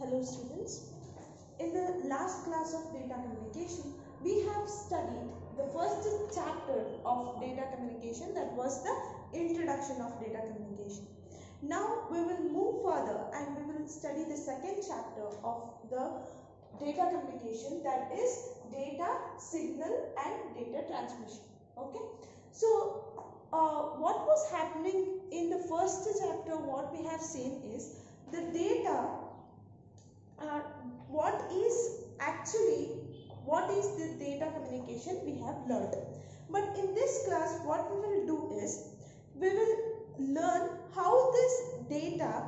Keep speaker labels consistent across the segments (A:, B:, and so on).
A: Hello students. In the last class of data communication, we have studied the first chapter of data communication, that was the introduction of data communication. Now we will move further and we will study the second chapter of the data communication, that is data signal and data transmission. Okay. So what was happening in the first chapter, what we have seen is the data, what is the data communication we have learned. But in this class what we will do is we will learn how this data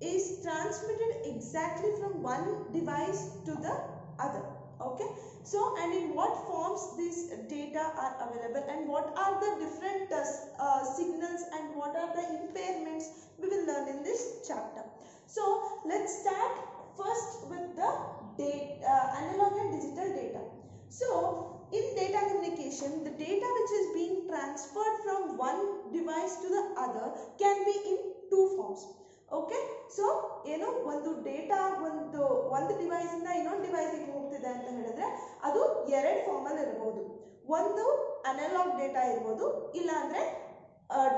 A: is transmitted exactly from one device to the other. Okay, so and in what forms these data are available and what are the different signals and what are the impairments, we will learn in this chapter. So let's start first with the analog and digital data. So in data communication, the data which is being transferred from one device to the other can be in two forms. Okay, so ಒಂದು data ಒಂದು device ಇಂದ ಇನ್ನೊಂದು ಡಿವೈಸ್ಗೆ ಹೋಗ್ತಿದೆ ಅಂತ ಹೇಳಿದ್ರೆ ಅದು ಎರಡು form ಅಲ್ಲಿ ಇರಬಹುದು. ಒಂದು ಅನಲಾಗ್ ಡೇಟಾ ಇರಬಹುದು, ಇಲ್ಲ ಅಂದ್ರೆ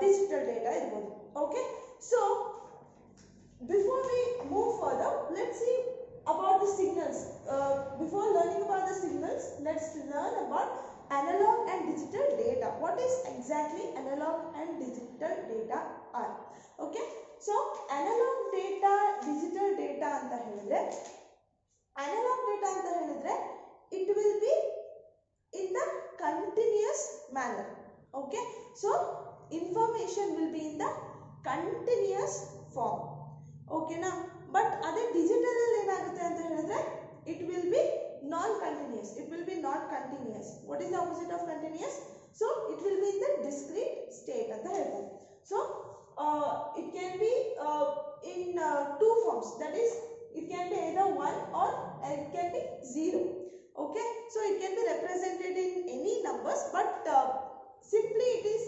A: ಡಿಜಿಟಲ್ ಡೇಟಾ ಇರಬಹುದು. Okay, so before we move further, let's see about the signals. Before learning about the signals, let's learn about analog and digital data. What is exactly analog and digital data are? Okay, so analog data, digital data anta helidre, analog data anta helidre it will be in the continuous manner. Okay, so information will be in the continuous form. Okay na, but ade digital alli enagutte anta helidre it will be non continuous, it will be not continuous. What is the opposite of continuous? So it will be in the discrete state anta heltare. So it can be in two forms, that is it can be either 1 or it can be 0. Okay, so it can be represented in any numbers, but simply it is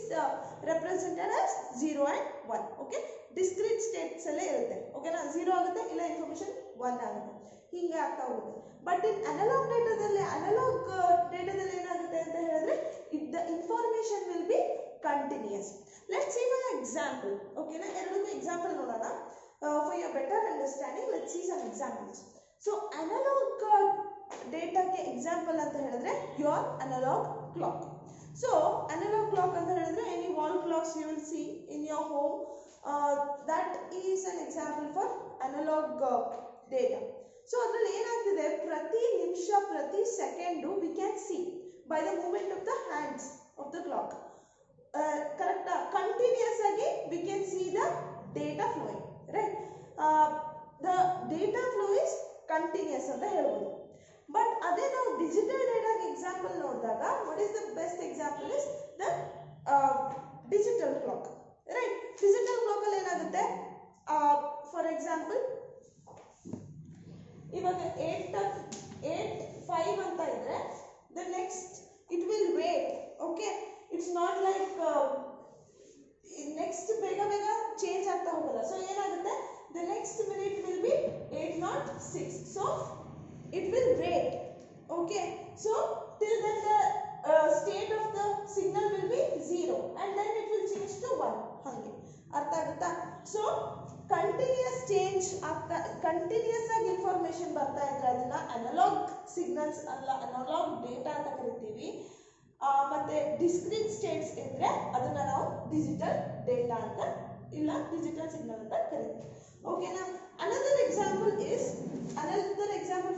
A: represented as 0 and 1. Okay, discrete states alle irutte. Okay na, 0 agutte illa information 1 agutte, hinge aagta hogutte. But in analog data dalli enagutte anta helidre the information will be continuous. Let's see one example. Okay na, eradu example nodana. For your better understanding, let's see some examples. So analog data ke example anta helidre your analog clock. So analog clock anta helidre any wall clocks you will see in your home, that is an example for analog data. So adralli enagtide prati nimisha prati second we can see by the movement of the hands of the clock. Correct, continuous agi we can see the data flowing, right? The data flow is continuous anta helbodu. But ade ನಾವು digital data example ನೋಡಿದಾಗ what is the best example is the digital clock, right? Digital clock ಅಲ್ಲಿ ಏನಾಗುತ್ತೆ, for example ಇವಾಗ 8:05 ಅಂತ ಇದ್ರೆ the next it will wait. Okay, it's not like next ಬೇಗ change ಆಗ್ತಾ ಹೋಗಲ್ಲ. So ಏನಾಗುತ್ತೆ, the next minute will be 8:06, so it will wait. Okay, so till then the state of the signal will be 0 and then it will change to 1. hange artha agutta. So continuous change agta, continuous agi information barta idre adana analog signals alla analog data anta karitivi. ಮತ್ತೆ discrete states idre adana ನಾವು digital data anta illa digital signal anta karitivi. Okay na, another example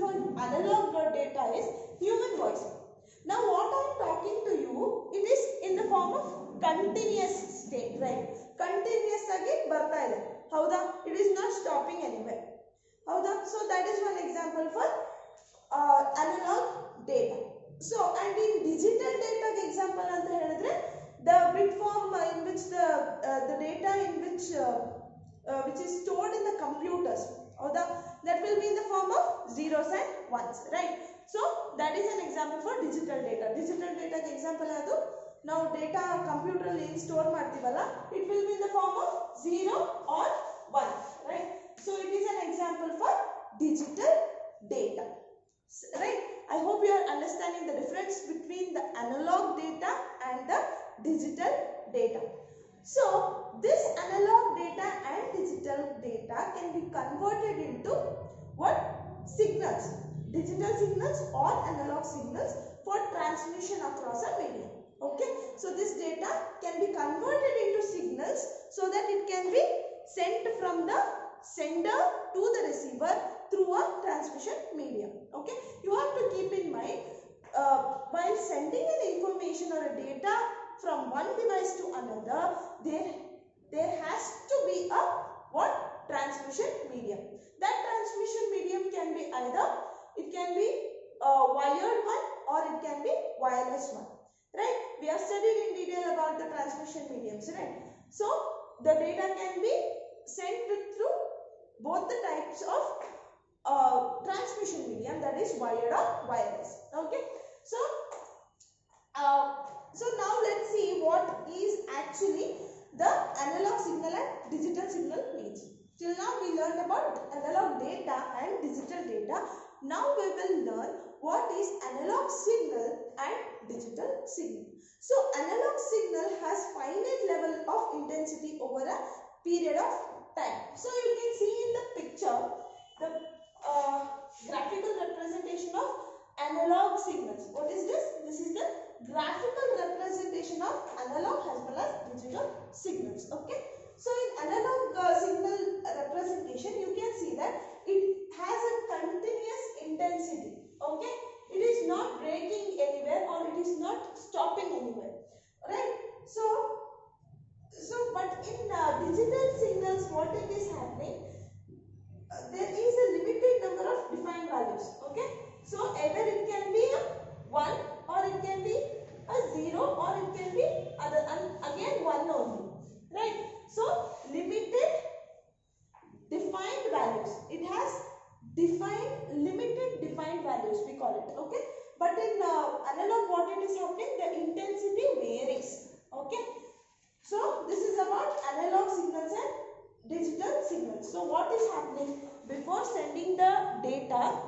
A: for analog data is human voice. Now what I am talking to you, it is in the form of continuous state, right? Continuous agi barta ide, hauda, it is not stopping anywhere, hauda. So that is one example for analog data. So and in digital data example anta helidre the bit form in which the data in which is stored in the computers, that will be in the form of zeros and ones, right? So that is an example for digital data. Digital data example adu ನಾವು data computer ಅಲ್ಲಿ store ಮಾಡ್ತೀವಲ್ಲ, it will be in the form of 0 or 1, right? So it is an example for and the digital data. So this analog data and digital data can be converted into what? Signals, digital signals or analog signals for transmission across a medium. Okay, so this data can be converted into signals so that it can be sent from the sender to the receiver through a transmission medium. Okay, you have to keep in mind while sending an information or a data from one device to another, there has to be a what? Transmission medium. That transmission medium can be either, it can be a wired one or it can be wireless one. Right? We have studied in detail about the transmission mediums, right? So the data can be sent through both the types of transmission medium, that is wired or wireless. Okay, so now let's see what is actually the analog signal and digital signal means. Till now we learned about analog data and digital data. Now we will learn what is analog signal and digital signal. So analog signal has finite level of intensity over a period of time. So you can see in the picture the graphical representation of analog signals. What is this? This is the graphical representation of analog as well as digital signals. Okay. So in analog signal representation, you can see that it has a continuous intensity. Okay. It is not breaking anywhere or it is not stopping anywhere. Right. So but in digital signals, what it is happening? There is a limited number of defined values. Okay. So either it can be a 1 or it can be a 0 or it can be again 1 only. Right. So limited defined values. It has limited defined values, we call it. Okay. But in analog, what it is happening? The intensity varies. Okay. So this is about analog signals and digital signals. So what is happening? Before sending the data,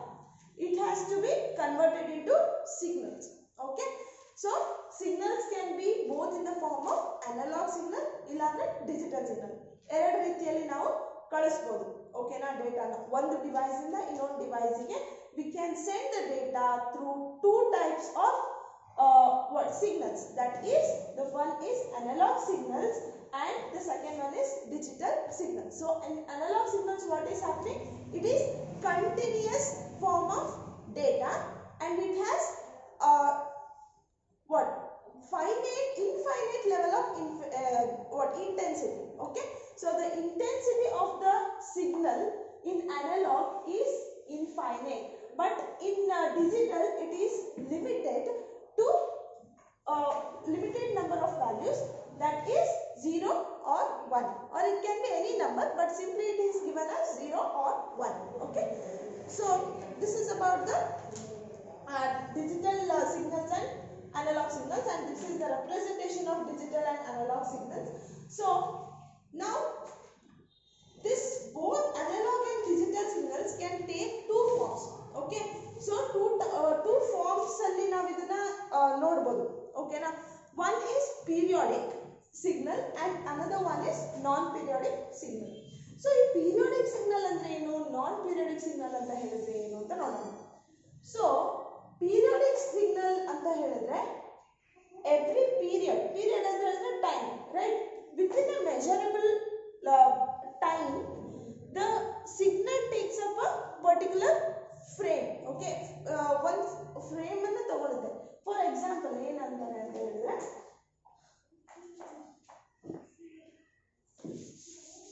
A: it has to be converted into signals. Okay. So signals can be both in the form of analog signal ಇಲ್ಲಾಂದ್ರೆ digital signal. ಎರಡು ರೀತಿಯಲ್ಲಿ ನಾವು ಕಳಿಸಬಹುದು. ಓಕೆನಾ? ಡೇಟಾನ ಒಂದು device ಇಂದ ಇನ್ನೊಂದು device ಗೆ we can send the data through two types of signals. That is, the one is analog signals and the second one is digital signals. So in analog signals, what is happening? It is continuous form of data and it has infinite level of intensity. Okay. So the intensity of the signal in analog is infinite, but in digital it is limited to limited number of values, that is 0 or 1, or it can be any number, but simply it is given as 0 or 1. Okay. So this is about the digital signals and analog signals, and this is the representation of digital and analog signals. So now this both analog and digital signals can take two forms. Okay. So two forms alli ನಾವು ಇದನ್ನ ನೋಡಬಹುದು. Okay na? One is periodic signal and another one is non-periodic signal. So ಈ periodic signal ಅಂದ್ರೆ ಏನು, non-periodic signal ಅಂತ ಹೇಳಿದ್ರೆ ಏನು ಅಂತ ನೋಡೋಣ. So periodic signal ಅಂತ ಹೇಳಿದ್ರೆ every period ಅಂದ್ರೆ time, right? Within a measurable time, the signal takes up a particular frame. Okay. One frame ಅನ್ನು ತಗೊಳುತ್ತೆ. For example, ಏನಂತಾರೆ ಅಂತ ಹೇಳಿದ್ರೆ,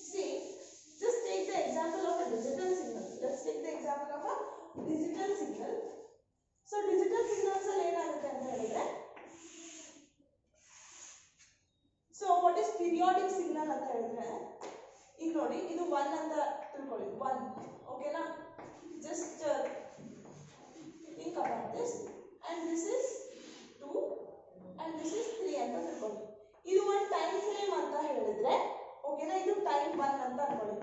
A: see, just take the example of a digital signal. Let's take the example of a digital signal. So digital signals ಅಲ್ಲಿ ಏನಾಗುತ್ತೆ ಅಂತ ಹೇಳಿದ್ರೆ, so what is periodic signal ಅಂತ ಹೇಳಿದ್ರೆ, ಈಗ ನೋಡಿ ಇದು 1 ಅಂತ ತಿಳ್ಕೊಳ್ಳಿ, 1. ಓಕೆನಾ? Just think about this, and this is 2 and this is 3 ಅಂತ ತಿಳ್ಕೊಳ್ಳಿ. ಇದು ಒಂದು ಟೈಮ್ ಫ್ರೇಮ್ ಅಂತ ಹೇಳಿದ್ರೆ, ಓಕೆನಾ, ಇದು ಟೈಮ್ 1 ಅಂತ ಅನ್ಕೊಳ್ಳಿ.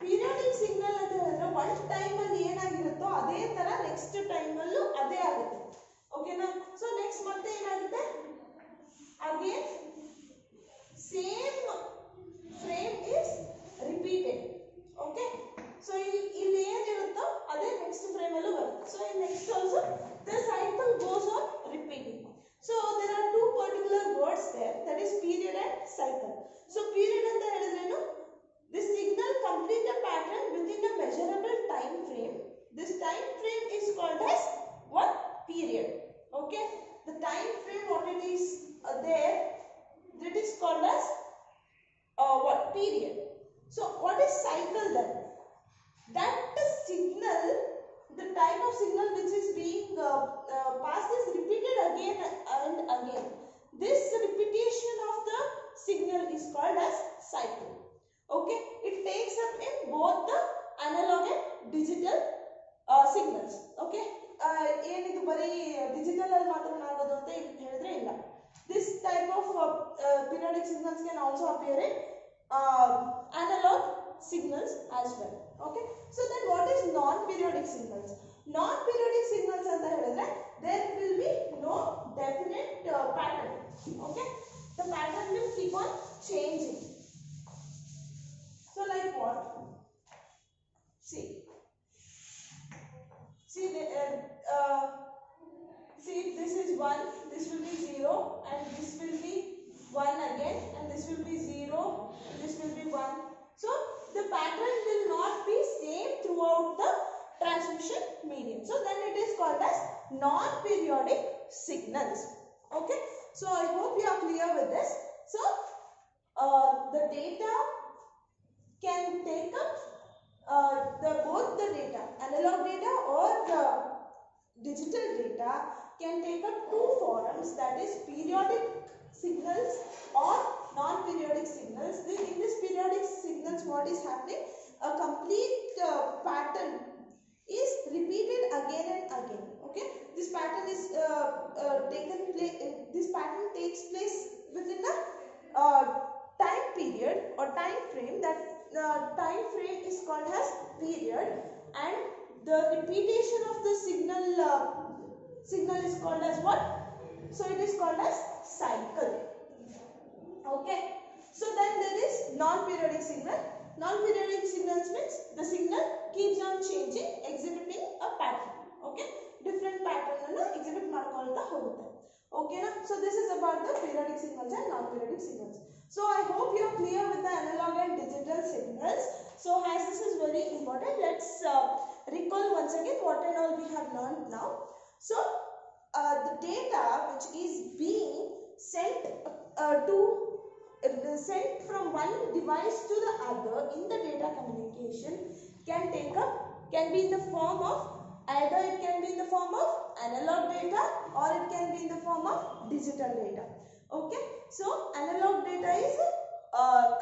A: ಪೀರಿಯಾಡಿಕ್ ಸಿಗ್ನಲ್ ಅಂತ ಹೇಳಿದ್ರೆ ಒಂದು ಟೈಮ್ ಅಲ್ಲಿ ಏನಾಗಿರುತ್ತೋ ಅದೇ ತರ ನೆಕ್ಸ್ಟ್ ಟೈಮ್ ಅಲ್ಲೂ ಅದೇ ಆಗುತ್ತೆ. ಓಕೆನಾ? ಸೊ ನೆಕ್ಸ್ಟ್ ಮತ್ತೆ ಏನಾಗುತ್ತೆ, again same frame is repeated. Okay, so ಇಲ್ಲಿ ಏನಿರುತ್ತೋ ಅದೇ next frame ಅಲ್ಲೂ ಬರುತ್ತೆ. So in next also the cycle goes on repeating. So there are two particular words there, that is period and cycle. So period ಅಂತ ಹೇಳಿದ್ರೇನು, this signal complete a pattern within a measurable time frame. This time frame is called as what? Period. Okay, the time frame what it is there, that is called as what? Period. So what is cycle then? That the signal, the type of signal which is being passed is repeated again and again. This repetition of the signal is called as cycle. Okay, it takes up in both the analog and digital signals. Okay, ಏನಿದು ಬರೀ digital ಅಲ್ಲಿ ಮಾತ್ರ ಆಗೋದು ಅಂತ ಹೇಳಿದ್ರೆ ಇಲ್ಲ. This type of periodic signals can also appear in analog signals as well. Okay, so then what is non-periodic signals? Non-periodic signals anta helidre there will be no definite pattern. Okay, the pattern will keep on changing. So like what? See this is 1, this will be 0, and this will be 1 again, and this will be 0, this will be 1. So the pattern will not be same throughout the transmission medium. So then it is called as non-periodic signals. Okay, so I hope you are clear with this. So the data can take up both the data, analog data or the digital data can take up two forms, that is periodic signals or non-periodic signals. In this periodic signals what is happening, a complete pattern is repeated again and again. Okay, this pattern is this pattern takes place within a time period or time frame. That time frame is called as period, and the repetition of the signal is called as what? So it is called as cycle. Okay, so then there is non-periodic signal. Non-periodic signals means the signal keeps on changing, exhibiting a pattern. Okay, different pattern anna exhibit ಮಾಡ್ಕೊಳ್ತಾ ಹೋಗುತ್ತೆ. Okay na? So this is about the periodic signals and non-periodic signals. So I hope you are clear with the analog and digital signals. So as this is very important, let's recall once again what and all we have learned now. So the data which is being sent sent from one device to the other in the data communication can be in the form of, either it can be in the form of analog data or it can be in the form of digital data. Okay, so analog data is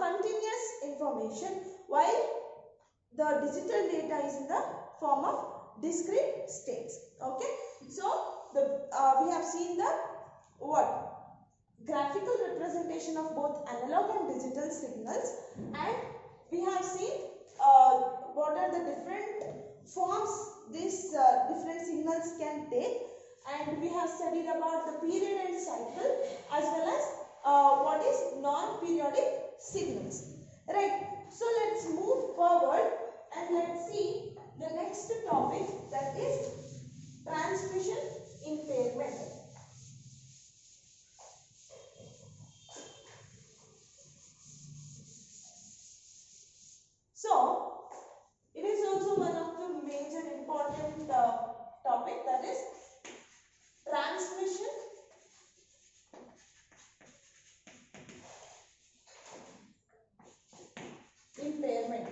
A: continuous information, while the digital data is in the form of discrete states. Okay, so we have seen the what? Graphical representation of both analog and digital signals, and we have seen what are the different forms these different signals can take, and we have studied about the period and cycle as well as what is non-periodic signals. Right, so let's move forward and let's see the next topic, that is transmission impairment. So it is also one of the major important topic, that is transmission impairment.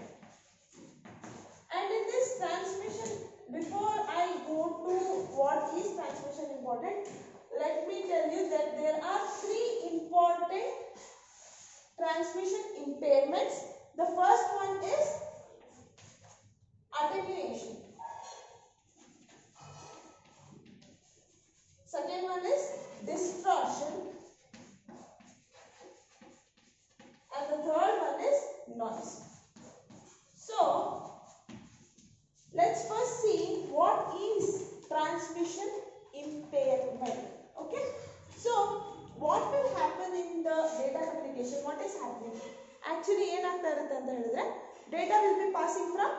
A: And in this transmission, before I go to what is transmission important, let me tell you that there are three important transmission impairments. The first one is attenuation. Second one is distortion. And the third one is noise. So, let's first see what is transmission impairment. Okay. So, what will ಏನಾಗುತ್ತೆ ಅಂತ ಹೇಳಿದ್ರೆ data will be passing from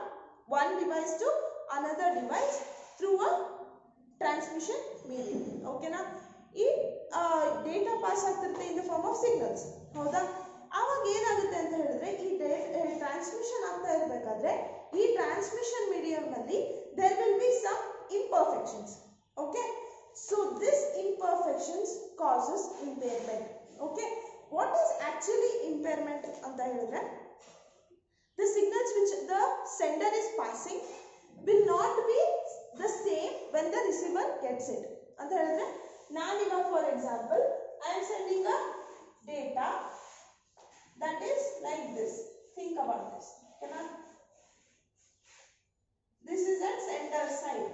A: one device to another device through a transmission medium. ಓಕೆನಾ? ಈ data pass ಆಗ್ತಿರುತ್ತೆ in the form of signals. ಹೌದಾ? ಆವಾಗ ಏನಾಗುತ್ತೆ ಅಂತ ಹೇಳಿದ್ರೆ ಈ ಟ್ರಾನ್ಸ್ಮಿಷನ್ ಆಗ್ತಾ ಇರಬೇಕಾದ್ರೆ ಈ ಟ್ರಾನ್ಸ್ಮಿಷನ್ ಮೀಡಿಯಂ ನಲ್ಲಿ there will be some imperfections. Okay? So this imperfections causes impairment. Okay? What is actually impairment ಅಂತ ಹೇಳಿದ್ರೆ the signals which the sender is passing will not be the same when the receiver gets it. ಅಂತ ಹೇಳಿದ್ರೆ ನಾನೀಗ for example I am sending a data that is like this. Think about this. Okay? This is at sender side.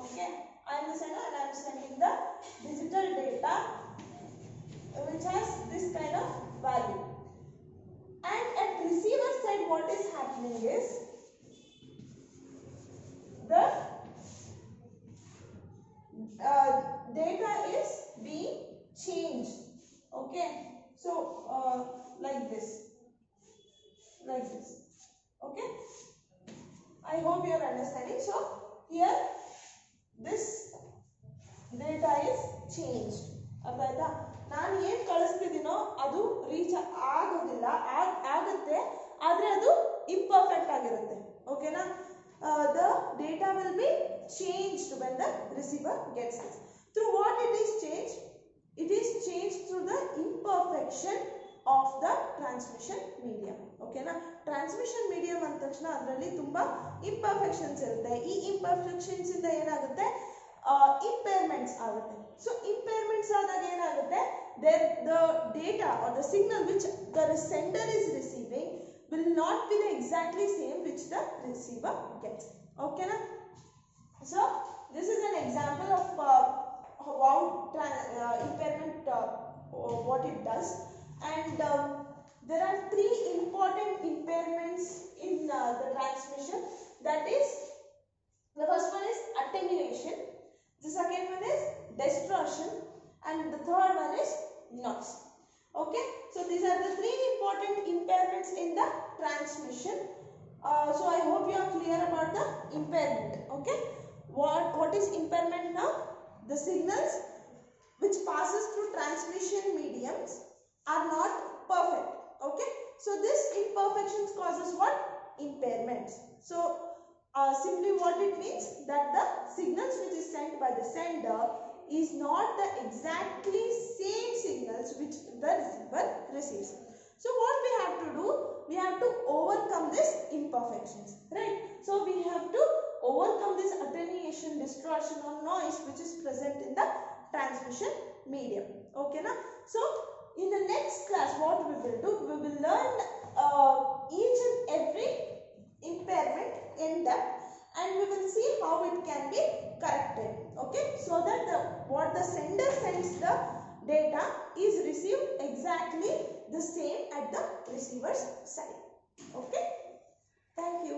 A: Okay, I am the sender and I am sending the digital data which has this kind of value. And at receiver side what is happening is the data is being changed. Okay, so like this. Okay, I hope you are understanding. So here this data is changed. ಅರ್ಥ ನಾನು ಏನು ಕಳಿಸ್ತಿದ್ದೀನೋ ಅದು reach ಆಗೋದಿಲ್ಲ, ಆಗುತ್ತೆ, ಆದರೆ ಅದು imperfect ಆಗಿರುತ್ತೆ. ಓಕೆನಾ? The data will be changed when the receiver gets this. Through what it is changed? It is changed through the imperfection of the transmission medium. ಓಕೆನಾ? ಟ್ರಾನ್ಸ್ಮಿಷನ್ ಮೀಡಿಯಂ ಅಂದ ತಕ್ಷಣ ಅದರಲ್ಲಿ ತುಂಬ ಇಂಪರ್ಫೆಕ್ಷನ್ಸ್ ಇರುತ್ತೆ. ಈ ಇಂಪರ್ಫೆಕ್ಷನ್ಸ್ ಇಂದ ಏನಾಗುತ್ತೆ? Impairments ಆಗುತ್ತೆ. So impairments ಆದಾಗ ಏನಾಗುತ್ತೆ? The data or the signal which the sender is receiving will not be the exactly same which the receiver gets. Okay na? So this is an example of how impairment what it does, and there are three important impairments in the transmission. That is, the first one is attenuation. The second one is distortion, and the third one is noise. Okay, so these are the three important impairments in the transmission. So I hope you are clear about the impairment. Okay, what is impairment now? The signals which passes through transmission mediums are not perfect. Okay, so this imperfections causes what? Impairments. So simply what it means, that the signals which is sent by the sender is not the exactly same signals which the receiver receives. So what we have to do? We have to overcome this imperfections, right? So we have to overcome this attenuation, distortion or noise which is present in the transmission medium. Okay na? So in the next class what we will do? We will learn each and every impairment in depth, and we will see how it can be corrected. Okay, so that what the sender sends the data is received exactly the same at the receiver's side. Okay, thank you.